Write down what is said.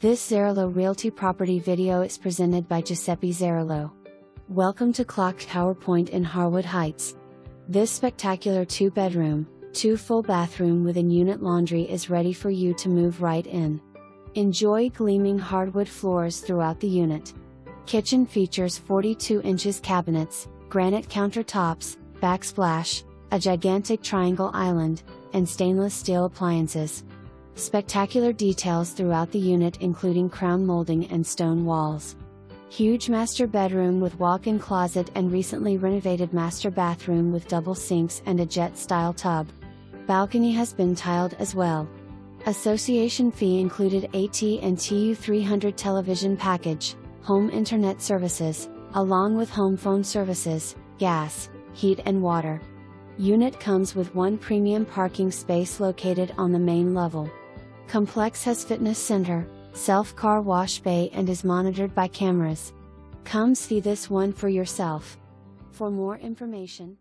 This Zerillo Realty property video is presented by Giuseppe Zerillo. Welcome to Clock Tower Pointe in Harwood Heights. This spectacular 2-bedroom, 2 full bathroom with in-unit laundry is ready for you to move right in. Enjoy gleaming hardwood floors throughout the unit. Kitchen features 42 inches cabinets, granite countertops, backsplash, a gigantic triangle island, and stainless steel appliances. Spectacular details throughout the unit including crown molding and stone walls. Huge master bedroom with walk-in closet and recently renovated master bathroom with double sinks and a jet-style tub. Balcony has been tiled as well. Association fee included AT&T U-300 television package, home internet services, along with home phone services, gas, heat and water. Unit comes with 1 premium parking space located on the main level. Complex has fitness center, self-car wash bay and is monitored by cameras. Come see this one for yourself. For more information,